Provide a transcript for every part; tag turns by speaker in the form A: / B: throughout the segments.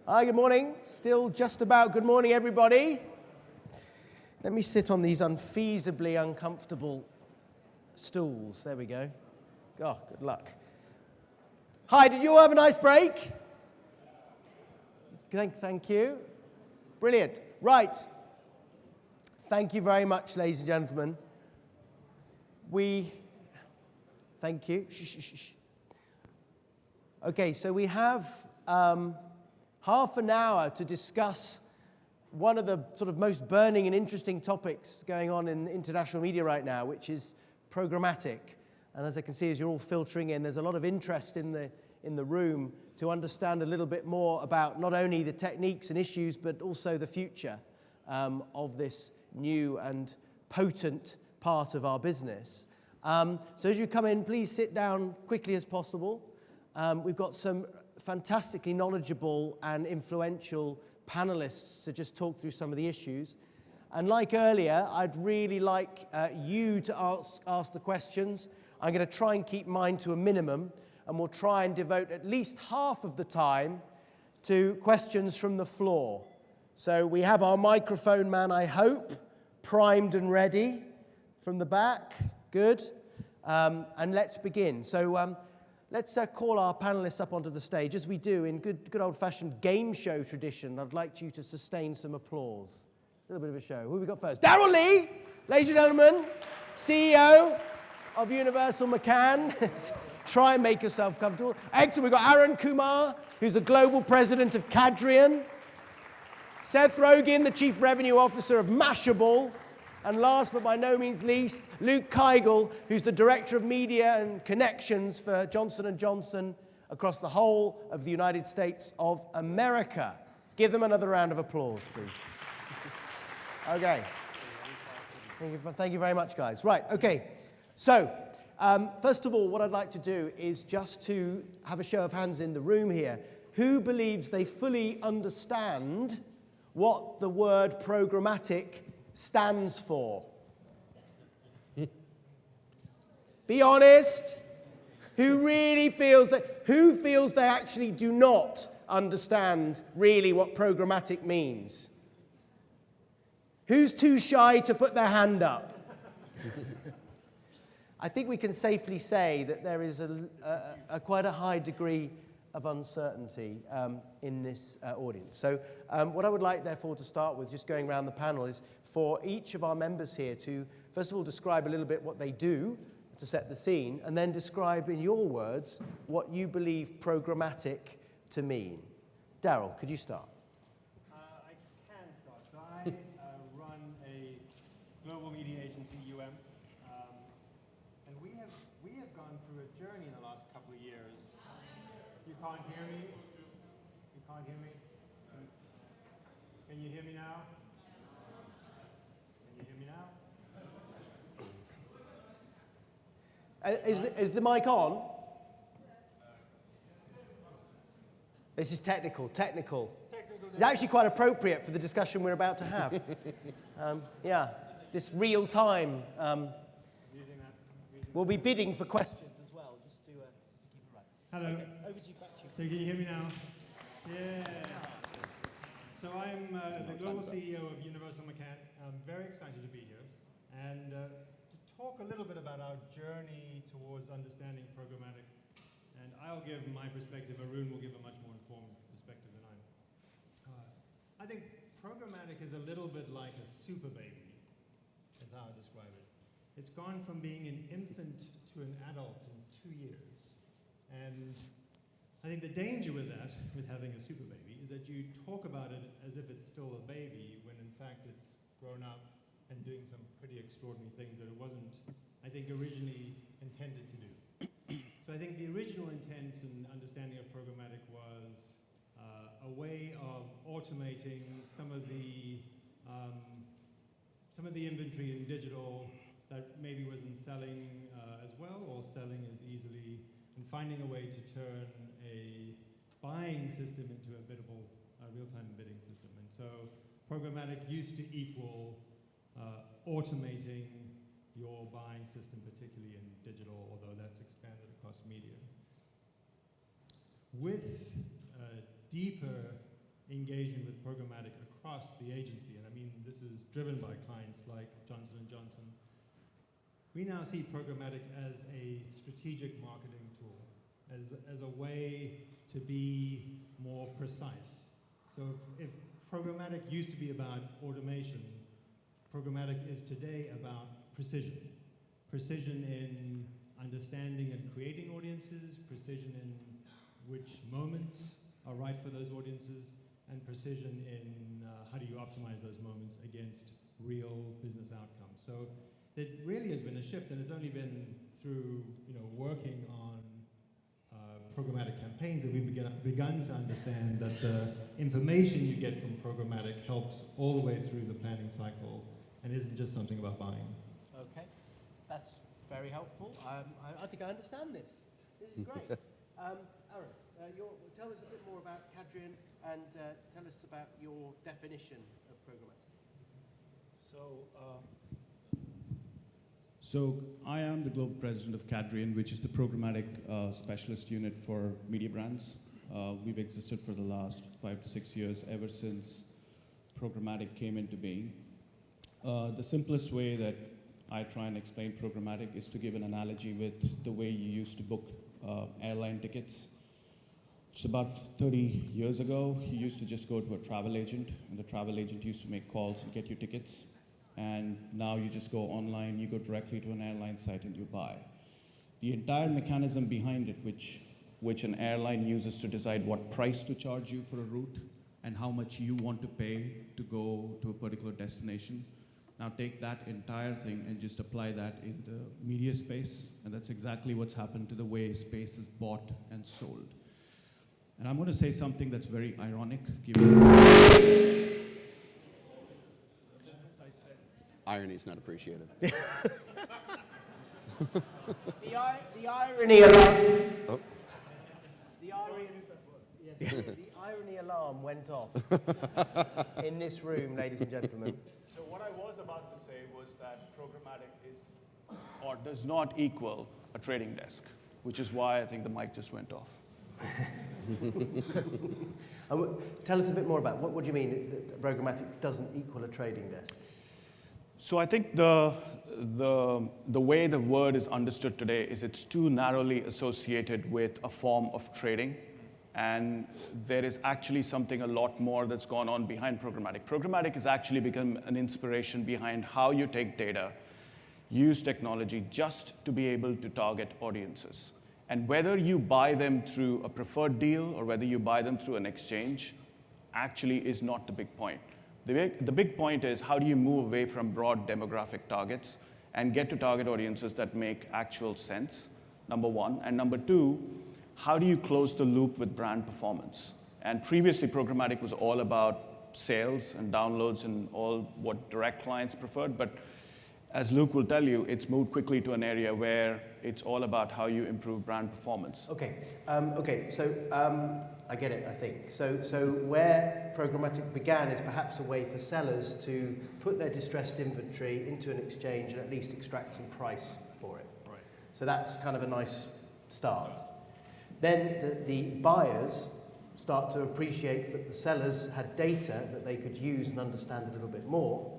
A: Hi, good morning. Still just about good morning, everybody. Let me sit on these unfeasibly uncomfortable stools. There we go. Oh, good luck. Hi, did you all have a nice break? Thank you. Brilliant. Right. Thank you very much, ladies and gentlemen. Thank you. Shh, shh, shh, shh. Okay, so we have half an hour to discuss one of the sort of most burning and interesting topics going on in international media right now, which is programmatic. And as I can see, as you're all filtering in, there's a lot of interest in the room to understand a little bit more about not only the techniques and issues, but also the future of this new and potent part of our business. So as you come in, please sit down quickly as possible. We've got some fantastically knowledgeable and influential panelists to just talk through some of the issues. And like earlier, I'd really like you to ask the questions. I'm going to try and keep mine to a minimum, and we'll try and devote at least half of the time to questions from the floor. So we have our microphone man, I hope, primed and ready from the back. Good. And let's begin. So let's call our panelists up onto the stage. As we do in good old-fashioned game show tradition, I'd like you to sustain some applause. A little bit of a show. Who have we got first? Daryl Lee, ladies and gentlemen, CEO of Universal McCann. Try and make yourself comfortable. Excellent. We've got Arun, Kumar, who's the global president of Cadreon. Seth, Rogin, the chief revenue officer of Mashable. And last but by no means least, Kigel, who's the director of media and connections for Johnson & Johnson across the whole of the United States of America. Give them another round of applause, please. Okay. Thank you very much, guys. Right, okay. So, first of all, what I'd like to do is just to have a show of hands in the room here. Who believes they fully understand what the word programmatic stands for? Be honest. Who feels they actually do not understand really what programmatic means? Who's too shy to put their hand up? I think we can safely say that there is quite a high degree of uncertainty in this audience. So what I would like, therefore, to start with, just going around the panel, is for each of our members here to, first of all, describe a little bit what they do to set the scene, and then describe in your words what you believe programmatic to mean. Daryl, could you start?
B: I can start. So I run a global media agency, and we have gone through a journey in the last couple of years. You can't hear me? You can't hear me? Can you hear me now? Can you hear me now?
A: Is the mic on? This is technical. It's actually quite appropriate for the discussion we're about to have. Yeah, this real time. We'll be bidding for questions as well, just to keep it right.
B: Hello.
A: Okay, over to you, back to you.
B: So can you hear me now? Yes. So I'm the global CEO of Universal McCann. I'm very excited to be here and to talk a little bit about our journey towards understanding programmatic. And I'll give my perspective. Arun will give a much more informed perspective than I. I think programmatic is a little bit like a super baby, is how I describe it. It's gone from being an infant to an adult in 2 years. And I think the danger with that, with having a super baby, is that you talk about it as if it's still a baby, when in fact it's grown up and doing some pretty extraordinary things that it wasn't, I think, originally intended to do. So I think the original intent and understanding of programmatic was a way of automating some of the inventory in digital that maybe wasn't selling as well or selling as easily, and finding a way to turn a buying system into a biddable, real-time bidding system. And so programmatic used to equal automating your buying system, particularly in digital, although that's expanded across media. With deeper engagement with programmatic across the agency, and I mean this is driven by clients like Johnson & Johnson, we now see programmatic as a strategic marketing tool, as a way to be more precise. So if programmatic used to be about automation, programmatic is today about precision. Precision in understanding and creating audiences, precision in which moments are right for those audiences, and precision in how do you optimize those moments against real business outcomes. So it really has been a shift, and it's only been through working on programmatic campaigns that we've begun to understand that the information you get from programmatic helps all the way through the planning cycle and isn't just something about buying.
A: Okay, that's very helpful. I think I understand this. This is great. Arun, tell us a bit more about Cadreon and tell us about your definition of programmatic.
C: So I am the global president of Cadreon, which is the programmatic specialist unit for media brands. We've existed for the last 5 to 6 years, ever since programmatic came into being. The simplest way that I try and explain programmatic is to give an analogy with the way you used to book airline tickets. It's about 30 years ago, you used to just go to a travel agent, and the travel agent used to make calls and get you tickets. And now you just go online, you go directly to an airline site and you buy. The entire mechanism behind it, which an airline uses to decide what price to charge you for a route and how much you want to pay to go to a particular destination. Now take that entire thing and just apply that in the media space, and that's exactly what's happened to the way space is bought and sold. And I'm going to say something that's very ironic, given
D: Irony is not appreciated.
A: The irony alarm.
D: Oh.
A: The irony alarm went off in this room, ladies and gentlemen.
C: So what I was about to say was that programmatic is or does not equal a trading desk, which is why I think the mic just went off.
A: Tell us a bit more about what do you mean that programmatic doesn't equal a trading desk?
C: So I think the way the word is understood today is it's too narrowly associated with a form of trading. And there is actually something a lot more that's gone on behind programmatic. Programmatic has actually become an inspiration behind how you take data, use technology just to be able to target audiences. And whether you buy them through a preferred deal or whether you buy them through an exchange actually is not the big point. The big point is how do you move away from broad demographic targets and get to target audiences that make actual sense, number one. And number two, how do you close the loop with brand performance? And previously, programmatic was all about sales and downloads and all what direct clients preferred. But as Luke will tell you, it's moved quickly to an area where it's all about how you improve brand performance.
A: Okay, so I get it, I think. So where programmatic began is perhaps a way for sellers to put their distressed inventory into an exchange and at least extract some price for it.
C: Right.
A: So that's kind of a nice start. Then the buyers start to appreciate that the sellers had data that they could use and understand a little bit more,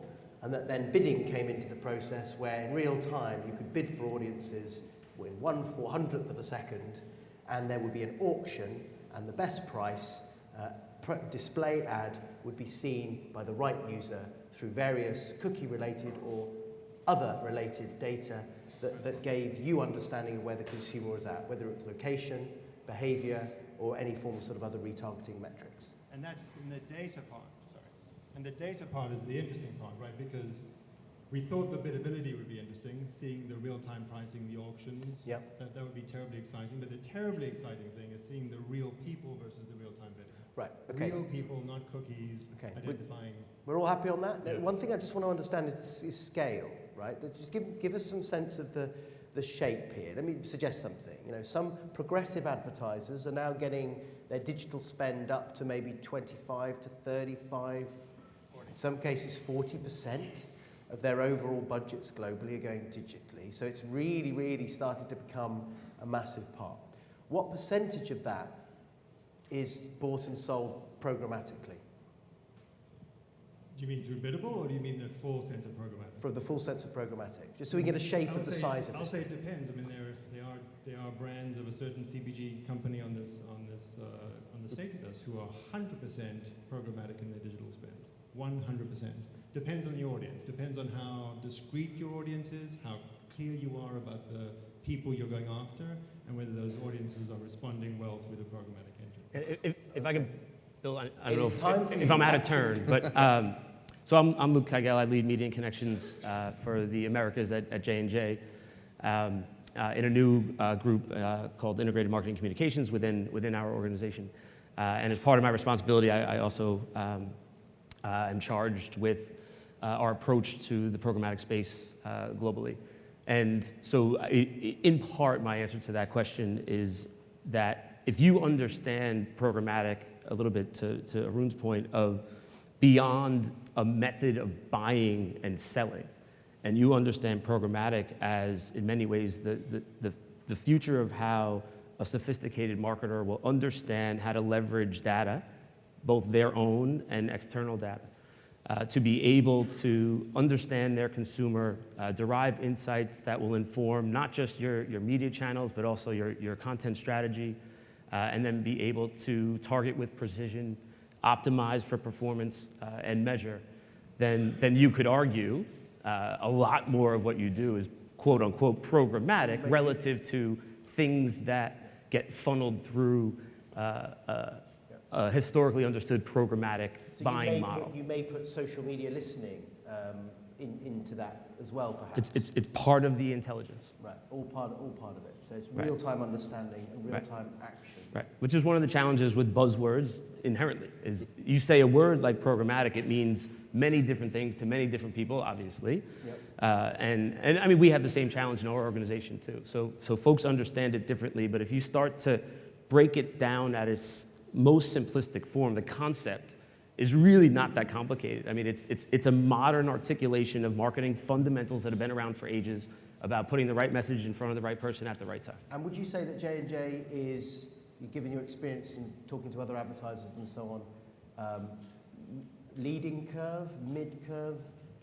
A: and that then bidding came into the process where in real time you could bid for audiences in 1/400th of a second, and there would be an auction, and the best price display ad would be seen by the right user through various cookie-related or other related data that gave you understanding of where the consumer was at, whether it's location, behavior, or any form of sort of other retargeting metrics.
B: And that in the data part, and the data part is the interesting part, right? Because we thought the biddability would be interesting, seeing the real-time pricing, the auctions.
A: Yep.
B: That would be terribly exciting. But the terribly exciting thing is seeing the real people versus the real-time bidding.
A: Right, okay.
B: Real people, not cookies,
A: Okay.
B: identifying.
A: We're all happy on that?
B: Yeah.
A: One thing I just want to understand is scale, right? Just give us some sense of the shape here. Let me suggest something. Some progressive advertisers are now getting their digital spend up to maybe 25 to 35, 40. In some cases 40% of their overall budgets globally are going digitally. So it's really started to become a massive part. What percentage of that is bought and sold programmatically?
B: Do you mean through biddable, or do you mean the full sense of programmatic?
A: For the full sense of programmatic, just so we get a shape of the size of
B: I'll
A: this.
B: say it depends. I mean, there are brands of a certain CPG company on the stage with us who are 100% programmatic in their digital spend. 100%. Depends on the audience. Depends on how discreet your audience is, how clear you are about the people you're going after, and whether those audiences are responding well through the programmatic engine.
E: If I can, Bill, I don't
A: It
E: know
A: is
E: if I'm out of turn, but so I'm Luke Kigel. I lead media and connections for the Americas at J&J in a new group called Integrated Marketing Communications within our organization. And as part of my responsibility, I also am charged with our approach to the programmatic space globally. And so in part, my answer to that question is that if you understand programmatic a little bit to Arun's point of beyond a method of buying and selling, and you understand programmatic as, in many ways, the future of how a sophisticated marketer will understand how to leverage data, both their own and external data, to be able to understand their consumer, derive insights that will inform not just your media channels, but also your content strategy, and then be able to target with precision, optimize for performance, and measure, then you could argue a lot more of what you do is quote unquote programmatic relative to things that get funneled through a historically understood programmatic buying model.
A: You may put social media listening into that as well, perhaps.
E: It's part of the intelligence.
A: Right, all part of it. So it's real-time understanding and real-time action.
E: Right, which is one of the challenges with buzzwords inherently, is you say a word like programmatic, it means many different things to many different people, obviously.
A: Yep.
E: And I mean, we have the same challenge in our organization too. So folks understand it differently, but if you start to break it down at its most simplistic form, the concept is really not that complicated. I mean, it's a modern articulation of marketing fundamentals that have been around for ages about putting the right message in front of the right person at the right time.
A: And would you say that J&J is, given your experience in talking to other advertisers and so on, leading curve, mid-curve,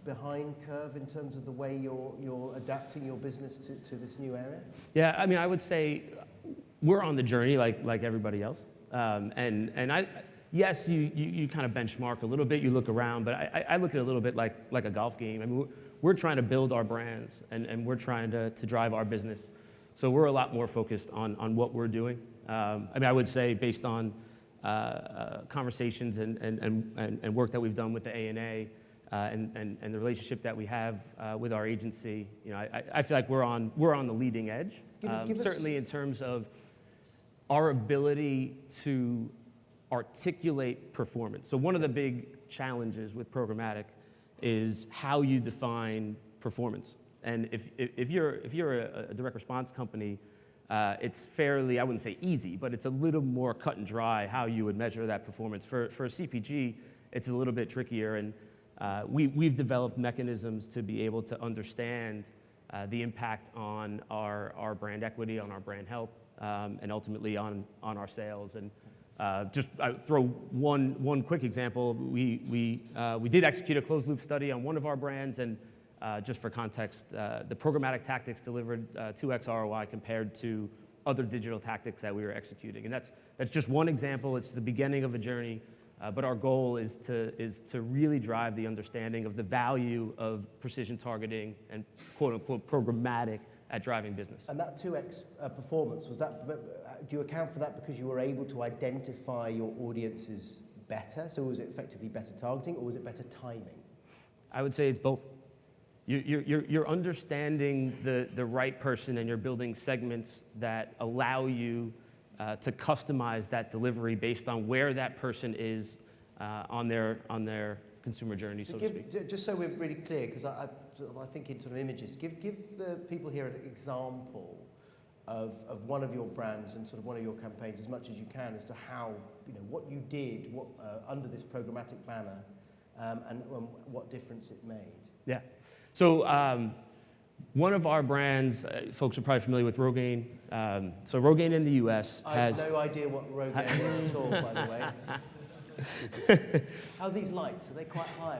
A: behind curve in terms of the way you're adapting your business to this new area?
E: Yeah, I mean, I would say we're on the journey like everybody else. And yes, you kind of benchmark a little bit, you look around, but I look at it a little bit like a golf game. I mean, we're trying to build our brands, and we're trying to drive our business. So we're a lot more focused on what we're doing. I mean, I would say based on conversations and work that we've done with the A&A and the relationship that we have with our agency, you know, I feel like we're on the leading edge. Certainly in terms of our ability to articulate performance. So one of the big challenges with programmatic is how you define performance. And if you're a direct response company, it's fairly, I wouldn't say easy, but it's a little more cut and dry how you would measure that performance. For a CPG, it's a little bit trickier, and we've developed mechanisms to be able to understand the impact on our brand equity, on our brand health, and ultimately on our sales. And just throw one quick example. We did execute a closed loop study on one of our brands, and just for context, the programmatic tactics delivered 2x ROI compared to other digital tactics that we were executing. And that's just one example. It's the beginning of a journey, but our goal is to really drive the understanding of the value of precision targeting and quote unquote programmatic at driving business.
A: And that 2x performance, was that, do you account for that because you were able to identify your audiences better? So was it effectively better targeting, or was it better timing?
E: I would say it's both. You're understanding the right person, and you're building segments that allow you to customize that delivery based on where that person is on their consumer journey, so to speak.
A: Just so we're really clear, because I think in sort of images, give the people here an example of one of your brands and sort of one of your campaigns as much as you can as to how, you know, what you did under this programmatic banner and what difference it made.
E: Yeah. So One of our brands, folks are probably familiar with Rogin. So Rogin in the U.S.
A: I
E: has...
A: have no idea what Rogin is at all, by the way. How are these lights? Are they quite high?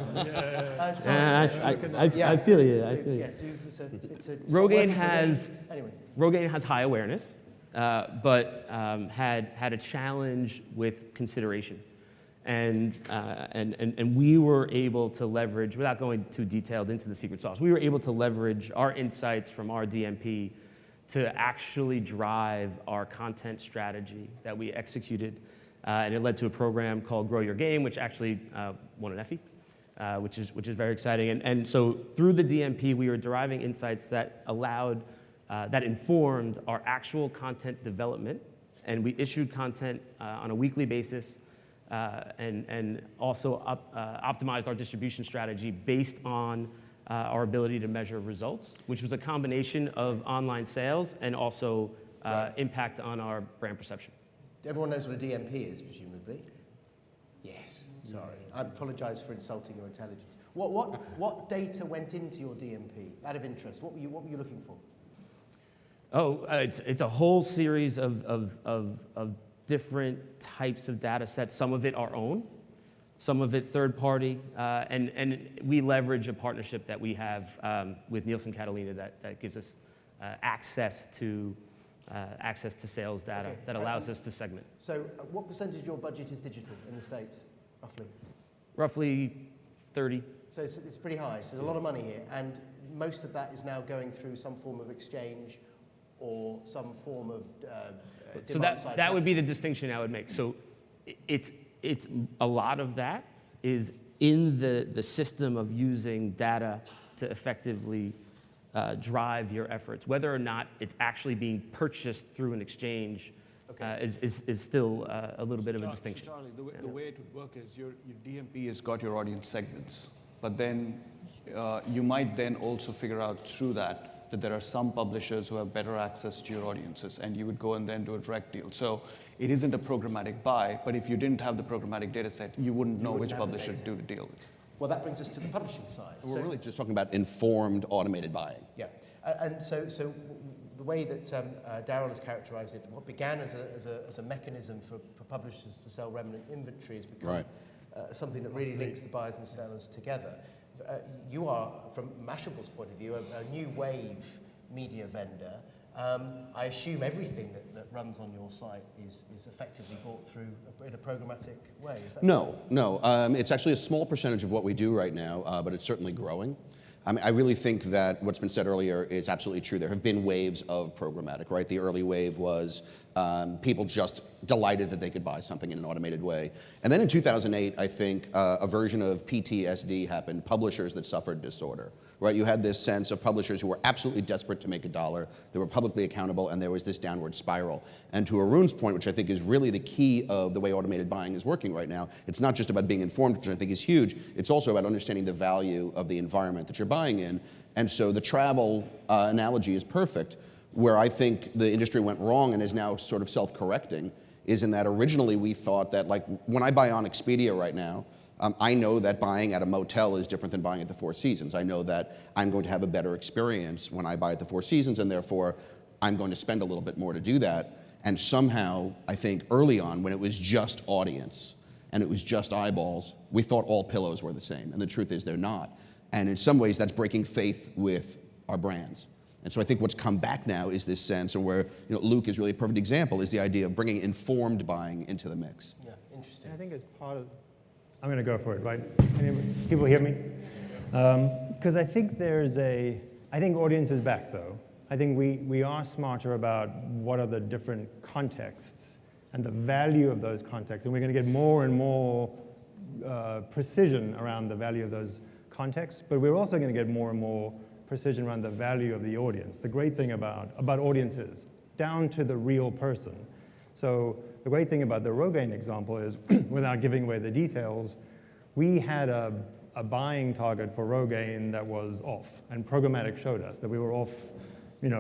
E: I feel you. I feel you.
A: Yeah, it's a
E: Rogin has
A: anyway.
E: Rogin has high awareness, but had a challenge with consideration, and we were able to leverage, without going too detailed into the secret sauce, we were able to leverage our insights from our DMP to actually drive our content strategy that we executed. And it led to a program called Grow Your Game, which actually won an Effie, which is very exciting. And so through the DMP, we were deriving insights that allowed, that informed our actual content development. And we issued content on a weekly basis and also optimized our distribution strategy based on our ability to measure results, which was a combination of online sales and also impact on our brand perception.
A: Everyone knows what a DMP is, presumably. Yes. Sorry, I apologise for insulting your intelligence. What data went into your DMP? Out of interest, what were you looking for?
E: Oh, it's a whole series of different types of data sets. Some of it our own, some of it third party, and we leverage a partnership that we have with Nielsen Catalina that gives us access to sales data that allows us to segment.
A: So what percentage of your budget is digital in the States, roughly?
E: Roughly 30.
A: So it's pretty high. So there's a lot of money here. And most of that is now going through some form of exchange or some form of
E: So that would be the distinction I would make. So it's a lot of that is in the system of using data to effectively drive your efforts. Whether or not it's actually being purchased through an exchange is still a little bit of a distinction.
C: So Charlie, the way it would work is your DMP has got your audience segments, but then you might then also figure out through that there are some publishers who have better access to your audiences, and you would go and then do a direct deal. So it isn't a programmatic buy, but if you didn't have the programmatic data set, you wouldn't know which publisher to do the deal with.
A: Well, that brings us to the publishing side.
D: We're really just talking about informed automated buying.
A: Yeah, and so the way that Daryl has characterized it, what began as a mechanism for publishers to sell remnant inventory has become something that really links the buyers and sellers together. You are, from Mashable's point of view, a new wave media vendor. I assume everything that runs on your site is effectively bought through in a programmatic way. Is that
D: No. It's actually a small percentage of what we do right now, but it's certainly growing. I mean, I really think that what's been said earlier is absolutely true. There have been waves of programmatic, right? The early wave was people just delighted that they could buy something in an automated way. And then in 2008, I think a version of PTSD happened, publishers that suffered disorder, right? You had this sense of publishers who were absolutely desperate to make a dollar, they were publicly accountable, and there was this downward spiral. And to Arun's point, which I think is really the key of the way automated buying is working right now, it's not just about being informed, which I think is huge, it's also about understanding the value of the environment that you're buying in. And so the travel analogy is perfect. Where I think the industry went wrong and is now sort of self-correcting is in that originally we thought that, like, when I buy on Expedia right now, I know that buying at a motel is different than buying at the Four Seasons. I know that I'm going to have a better experience when I buy at the Four Seasons, and therefore I'm going to spend a little bit more to do that. And somehow, I think early on, when it was just audience and it was just eyeballs, we thought all pillows were the same. And the truth is they're not. And in some ways, that's breaking faith with our brands. And so I think what's come back now is this sense, and where Luke is really a perfect example, is the idea of bringing informed buying into the mix.
A: Yeah, interesting.
B: I think it's part of, I'm going to go for it, right? People hear me? Because I think I think audience is back, though. I think we are smarter about what are the different contexts and the value of those contexts, and we're going to get more and more precision around the value of those contexts, but we're also going to get more and more precision around the value of the audience. The great thing about audiences, down to the real person. So the great thing about the Rogin example is, without giving away the details, we had a buying target for Rogin that was off, and Programmatic showed us that we were off,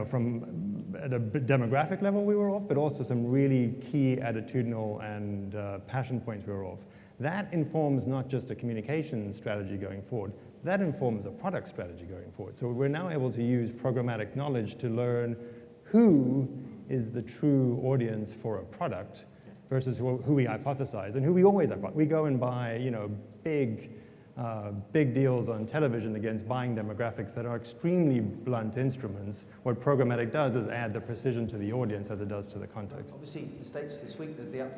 B: from at a demographic level we were off, but also some really key attitudinal and passion points we were off. That informs not just a communication strategy going forward, that informs a product strategy going forward. So we're now able to use programmatic knowledge to learn who is the true audience for a product versus who we hypothesize, and who we always hypothesize. We go and buy, big deals on television against buying demographics that are extremely blunt instruments. What programmatic does is add the precision to the audience as it does to the context.
A: Obviously, the States this week, there's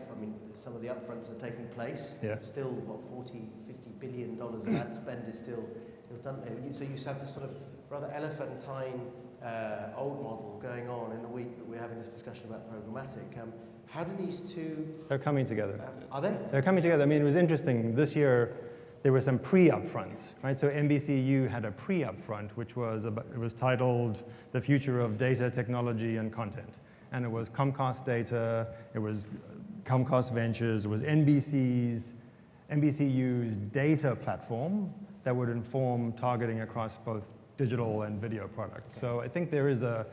A: some of the upfronts are taking place.
B: Yeah.
A: Still, what, $40, $50 billion of ad spend is still done. So you have this sort of rather elephantine old model going on in the week that we're having this discussion about programmatic. How do these two...
B: They're coming together.
A: Are they?
B: They're coming together. I mean, it was interesting. This year, there were some pre-upfronts, right? So NBCU had a pre-upfront, which was it was titled "The Future of Data, Technology, and Content," and it was Comcast Data, it was Comcast Ventures, it was NBCU's data platform that would inform targeting across both digital and video products. So I think there's a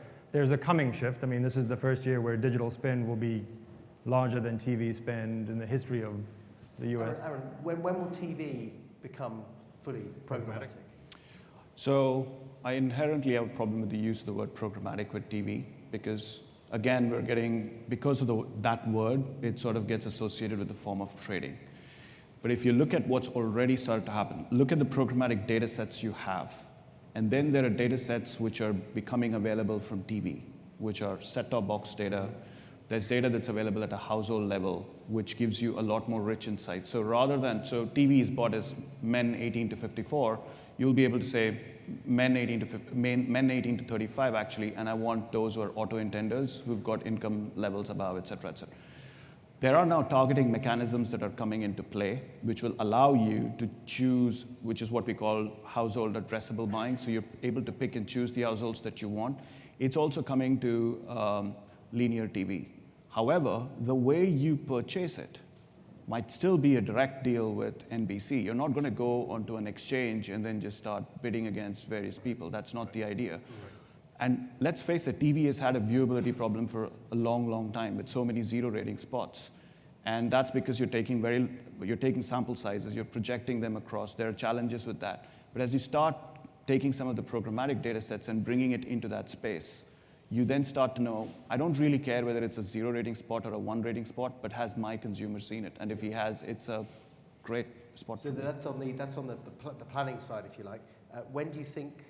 B: coming shift. I mean, this is the first year where digital spend will be larger than TV spend in the history of the US.
A: Arun, when will TV become fully programmatic?
C: So I inherently have a problem with the use of the word programmatic with TV because, again, because of that word, it sort of gets associated with the form of trading. But if you look at what's already started to happen, look at the programmatic data sets you have. And then there are data sets which are becoming available from TV, which are set-top box data. There's data that's available at a household level, which gives you a lot more rich insights. So TV is bought as men 18 to 54, you'll be able to say men 18 to 35 actually, and I want those who are auto intenders who've got income levels above, et cetera, et cetera. There are now targeting mechanisms that are coming into play, which will allow you to choose, which is what we call household addressable buying. So you're able to pick and choose the households that you want. It's also coming to linear TV. However, the way you purchase it might still be a direct deal with NBC. You're not going to go onto an exchange and then just start bidding against various people. That's not the idea. Right. And let's face it, TV has had a viewability problem for a long, long time with so many zero rating spots. And that's because you're taking sample sizes, you're projecting them across. There are challenges with that. But as you start taking some of the programmatic data sets and bringing it into that space, you then start to know, I don't really care whether it's a 0 rating spot or a 1 rating spot, but has my consumer seen it? And if he has, it's a great spot.
A: So that's on the planning side, if you like. When do you think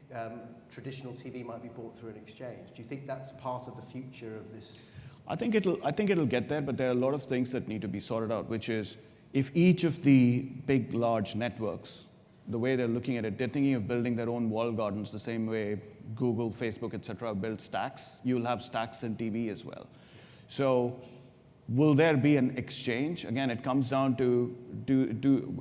A: traditional TV might be bought through an exchange? Do you think that's part of the future of this?
C: I think it'll get there, but there are a lot of things that need to be sorted out, which is if each of the big, large networks, the way they're looking at it, they're thinking of building their own walled gardens the same way Google, Facebook, et cetera, build stacks. You'll have stacks in TV as well. So will there be an exchange? Again, it comes down to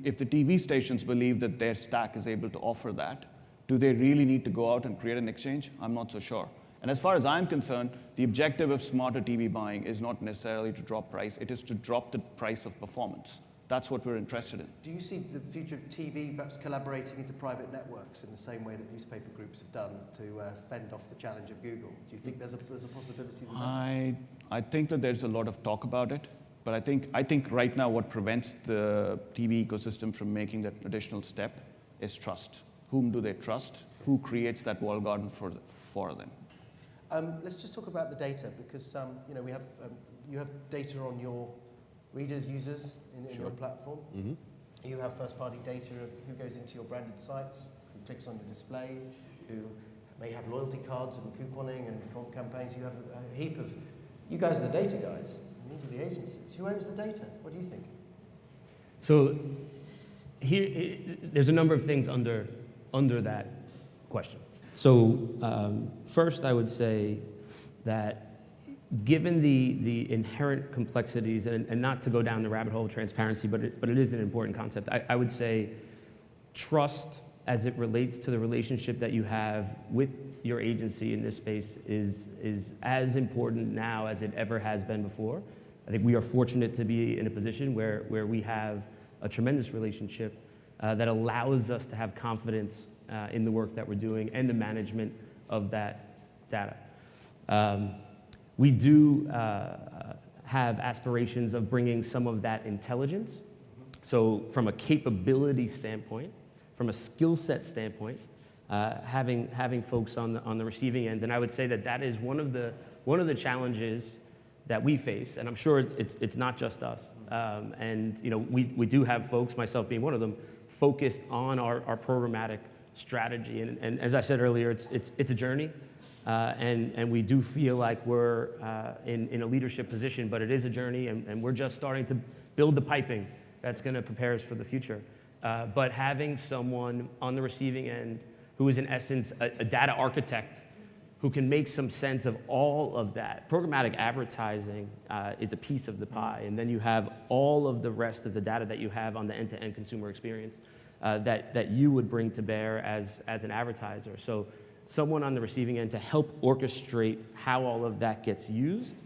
C: if the TV stations believe that their stack is able to offer that, do they really need to go out and create an exchange? I'm not so sure. And as far as I'm concerned, the objective of smarter TV buying is not necessarily to drop price, it is to drop the price of performance. That's what we're interested in.
A: Do you see the future of TV perhaps collaborating into private networks in the same way that newspaper groups have done to fend off the challenge of Google? Do you think there's a possibility of that?
C: I think that there's a lot of talk about it, but I think right now what prevents the TV ecosystem from making that additional step is trust. Whom do they trust? Who creates that walled garden for them?
A: Let's just talk about the data, because you have data on your readers, users in your platform. Mm-hmm. You have first-party data of who goes into your branded sites, who clicks on your display, who may have loyalty cards and couponing and campaigns. You have a heap of... You guys are the data guys, and these are the agencies. Who owns the data? What do you think?
E: So here, there's a number of things under that question. So first, I would say that given the inherent complexities, and not to go down the rabbit hole of transparency, but it is an important concept, I would say trust as it relates to the relationship that you have with your agency in this space is as important now as it ever has been before. I think we are fortunate to be in a position where we have a tremendous relationship that allows us to have confidence in the work that we're doing and the management of that data. We do have aspirations of bringing some of that intelligence. So from a capability standpoint, from a skill set standpoint, having folks on the receiving end. And I would say that is one of the challenges that we face, and I'm sure it's not just us. And we do have folks, myself being one of them, focused on our programmatic strategy. And as I said earlier, it's a journey, and we do feel like we're in a leadership position, but it is a journey, and we're just starting to build the piping that's going to prepare us for the future. But having someone on the receiving end who is in essence a data architect who can make some sense of all of that. Programmatic advertising is a piece of the pie, and then you have all of the rest of the data that you have on the end-to-end consumer experience that you would bring to bear as an advertiser. So someone on the receiving end to help orchestrate how all of that gets used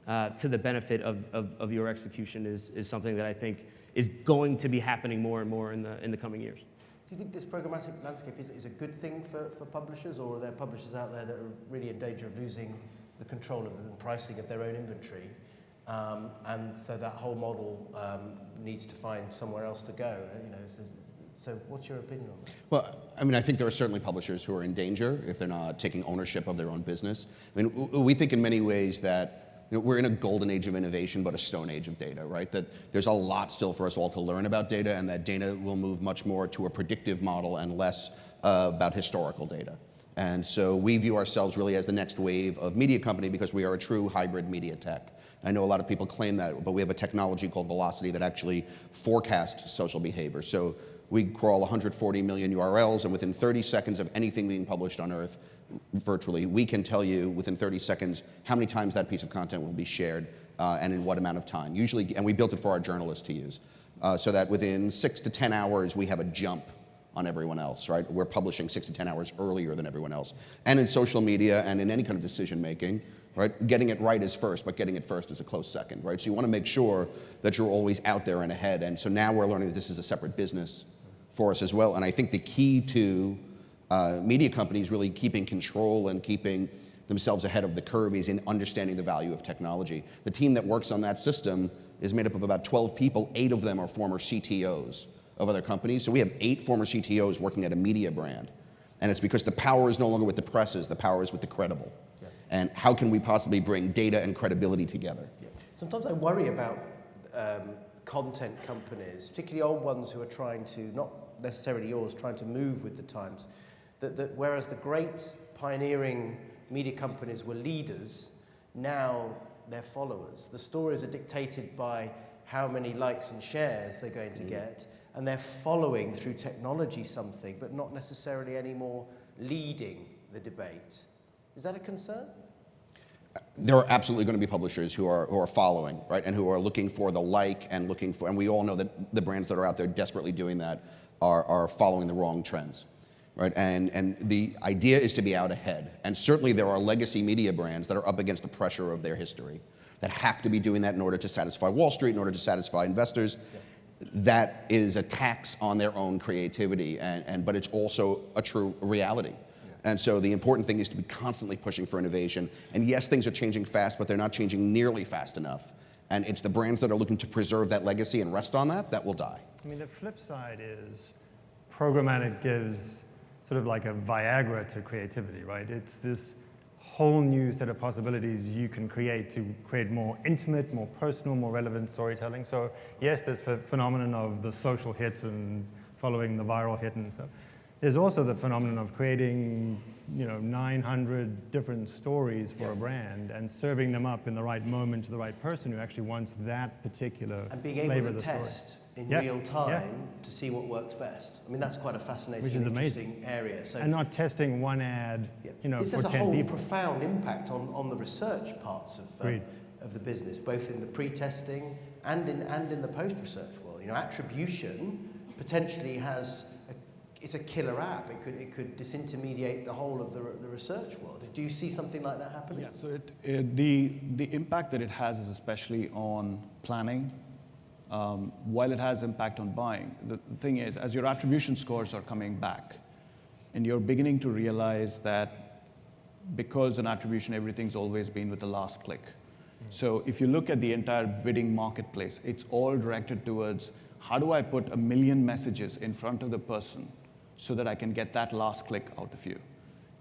E: to the benefit of your execution is something that I think is going to be happening more and more in the coming years.
A: Do you think this programmatic landscape is a good thing for publishers, or are there publishers out there that are really in danger of losing the control of the pricing of their own inventory? And so that whole model needs to find somewhere else to go. So what's your opinion on that?
D: Well, I mean, I think there are certainly publishers who are in danger if they're not taking ownership of their own business. I mean, we think in many ways that we're in a golden age of innovation, but a stone age of data, right? That there's a lot still for us all to learn about data, and that data will move much more to a predictive model and less about historical data. And so we view ourselves really as the next wave of media company because we are a true hybrid media tech. I know a lot of people claim that, but we have a technology called Velocity that actually forecasts social behavior. So we crawl 140 million URLs, and within 30 seconds of anything being published on Earth, virtually, we can tell you within 30 seconds how many times that piece of content will be shared and in what amount of time. Usually, and we built it for our journalists to use, so that within 6 to 10 hours, we have a jump on everyone else, right? We're publishing 6 to 10 hours earlier than everyone else. And in social media and in any kind of decision making, right? Getting it right is first, but getting it first is a close second, right? So you want to make sure that you're always out there and ahead. And so now we're learning that this is a separate business for us as well. And I think the key to media companies really keeping control and keeping themselves ahead of the curve is in understanding the value of technology. The team that works on that system is made up of about 12 people. 8 of them are former CTOs of other companies. So we have 8 former CTOs working at a media brand. And it's because the power is no longer with the presses, the power is with the credible. Yeah. And how can we possibly bring data and credibility together?
A: Yeah. Sometimes I worry about content companies, particularly old ones who are trying to, not necessarily yours, trying to move with the times. That whereas the great pioneering media companies were leaders, now they're followers. The stories are dictated by how many likes and shares they're going to get, and they're following through technology something, but not necessarily anymore leading the debate. Is that a concern?
D: There are absolutely going to be publishers who are following, right, and who are looking for the like and looking for, and we all know that the brands that are out there desperately doing that are following the wrong trends. Right, and the idea is to be out ahead. And certainly there are legacy media brands that are up against the pressure of their history that have to be doing that in order to satisfy Wall Street, in order to satisfy investors. Yeah. That is a tax on their own creativity, but it's also a true reality. Yeah. And so the important thing is to be constantly pushing for innovation. And yes, things are changing fast, but they're not changing nearly fast enough. And it's the brands that are looking to preserve that legacy and rest on that will die.
B: I mean, the flip side is programmatic gives sort of like a Viagra to creativity, right? It's this whole new set of possibilities you can create to create more intimate, more personal, more relevant storytelling. So yes, there's the phenomenon of the social hit and following the viral hit and stuff. There's also the phenomenon of creating, 900 different stories for a brand and serving them up in the right moment to the right person who actually wants that particular
A: and being able to test in real time to see what works best. I mean, that's quite a fascinating, interesting area. So,
B: and not testing one ad,
A: this
B: for 10 people. This
A: has a whole profound impact on the research parts of the business, both in the pre-testing and in the post-research world. Attribution potentially it's a killer app. It could disintermediate the whole of the research world. Do you see something like that happening?
C: Yeah. So the impact that it has is especially on planning. While it has impact on buying, the thing is, as your attribution scores are coming back, and you're beginning to realize that because in attribution, everything's always been with the last click. So if you look at the entire bidding marketplace, it's all directed towards how do I put 1 million messages in front of the person so that I can get that last click out of you.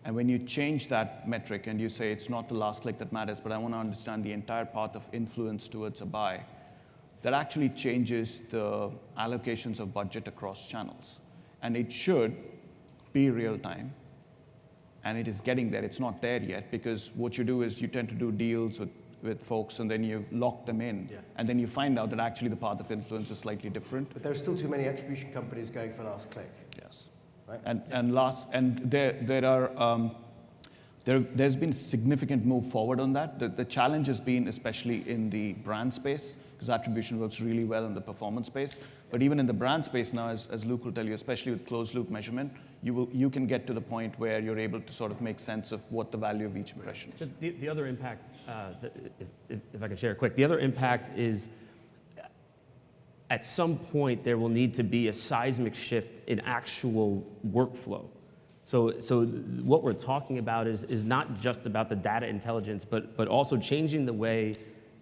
C: And when you change that metric and you say it's not the last click that matters, but I want to understand the entire path of influence towards a buy, that actually changes the allocations of budget across channels. And it should be real time. And it is getting there. It's not there yet, because what you do is you tend to do deals with folks, and then you lock them in.
A: Yeah.
C: And then you find out that actually the path of influence is slightly different.
A: But there are still too many attribution companies going for last click.
C: Yes.
A: Right?
C: There's been significant move forward on that. The challenge has been, especially in the brand space, because attribution works really well in the performance space. But even in the brand space now, as Luke will tell you, especially with closed loop measurement, you can get to the point where you're able to sort of make sense of what the value of each impression is.
E: The other impact, if I can share it quick, the other impact is at some point there will need to be a seismic shift in actual workflow. So what we're talking about is not just about the data intelligence, but also changing the way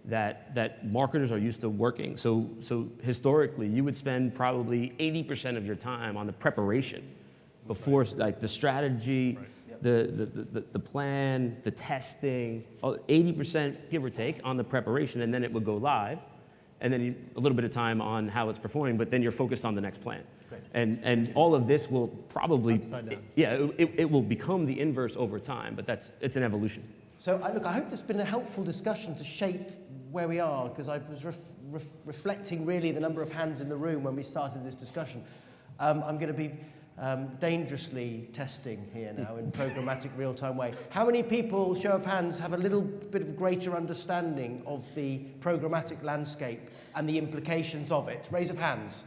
E: that marketers are used to working. So historically, you would spend probably 80% of your time on the preparation before, like the strategy, the plan, the testing, 80% give or take on the preparation, and then it would go live, and then a little bit of time on how it's performing, but then you're focused on the next plan. And all of this will probably, it will become the inverse over time, but it's an evolution.
A: So I hope this has been a helpful discussion to shape where we are, because I was reflecting really the number of hands in the room when we started this discussion. I'm going to be dangerously testing here now in programmatic real-time way. How many people, show of hands, have a little bit of greater understanding of the programmatic landscape and the implications of it? Raise of hands.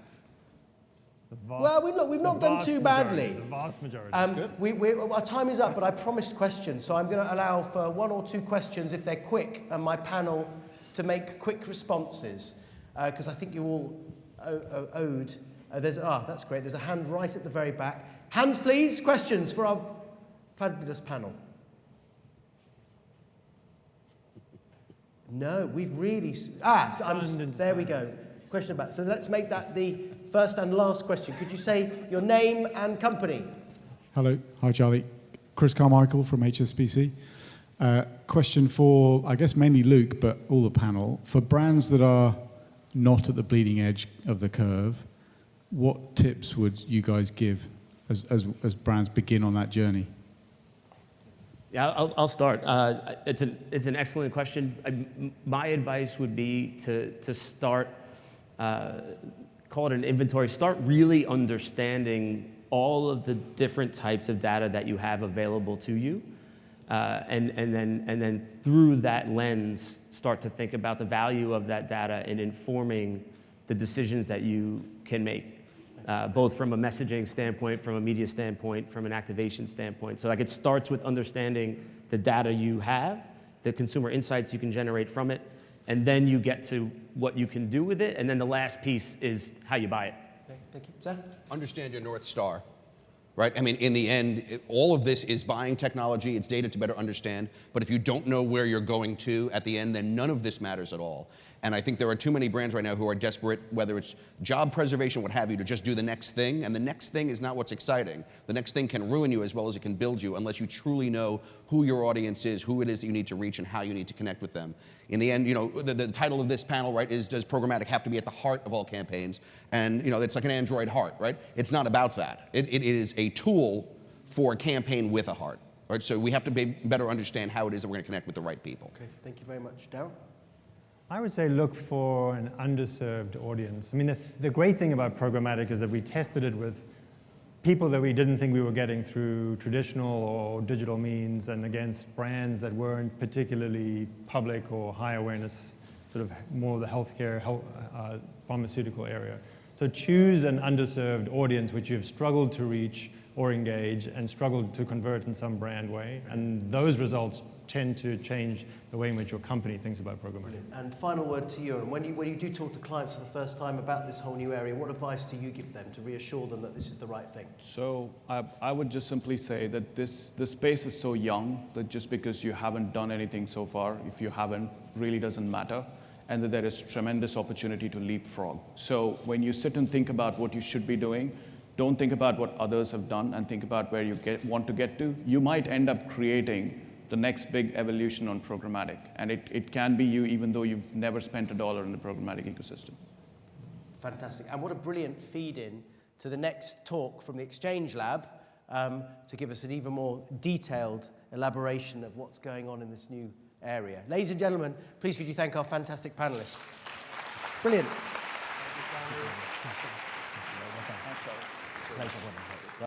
A: Well, we've not done too badly.
B: The vast majority.
A: Our time is up, but I promised questions, so I'm going to allow for 1 or 2 questions if they're quick, and my panel to make quick responses, because I think you all owed. That's great. There's a hand right at the very back. Hands, please. Questions for our fabulous panel. No, we've really. There we go. Question about. So let's make that the first and last question. Could you say your name and company?
F: Hello. Hi, Charlie. Chris Carmichael from HSBC. Question for, I guess, mainly Luke, but all the panel. For brands that are not at the bleeding edge of the curve, what tips would you guys give as brands begin on that journey?
E: Yeah, I'll start. It's an excellent question. My advice would be to start, call it an inventory. Start really understanding all of the different types of data that you have available to you, and then through that lens, start to think about the value of that data in informing the decisions that you can make. Both from a messaging standpoint, from a media standpoint, from an activation standpoint. So like it starts with understanding the data you have, the consumer insights you can generate from it, and then you get to what you can do with it, and then the last piece is how you buy it.
A: Okay, thank you. Seth?
D: Understand your North Star, right? I mean, in the end, all of this is buying technology, it's data to better understand, but if you don't know where you're going to at the end, then none of this matters at all. And I think there are too many brands right now who are desperate, whether it's job preservation, what have you, to just do the next thing. And the next thing is not what's exciting. The next thing can ruin you as well as it can build you unless you truly know who your audience is, who it is that you need to reach, and how you need to connect with them. In the end, you know, the title of this panel, right, is does programmatic have to be at the heart of all campaigns? And, you know, it's like an Android heart, right? It's not about that. It is a tool for a campaign with a heart, right? So we have to better understand how it is that we're going to connect with the right people.
A: Okay, thank you very much. Daryl?
B: I would say look for an underserved audience. I mean, the great thing about programmatic is that we tested it with people that we didn't think we were getting through traditional or digital means, and against brands that weren't particularly public or high awareness, sort of more the healthcare, pharmaceutical area. So choose an underserved audience which you've struggled to reach or engage and struggled to convert in some brand way, and those results tend to change the way in which your company thinks about programmatic.
A: And final word to you, and when you do talk to clients for the first time about this whole new area, what advice do you give them to reassure them that this is the right thing?
C: So I would just simply say that the space is so young that just because you haven't done anything so far, if you haven't, really doesn't matter, and that there is tremendous opportunity to leapfrog. So when you sit and think about what you should be doing,
G: don't think about what others have done and think about where you want to get to, you might end up creating the next big evolution on programmatic. And it can be you even though you've never spent $1 in the programmatic ecosystem.
A: Fantastic. And what a brilliant feed-in to the next talk from the Exchange Lab to give us an even more detailed elaboration of what's going on in this new area. Ladies and gentlemen, please could you thank our fantastic panelists. Brilliant. Pleasure.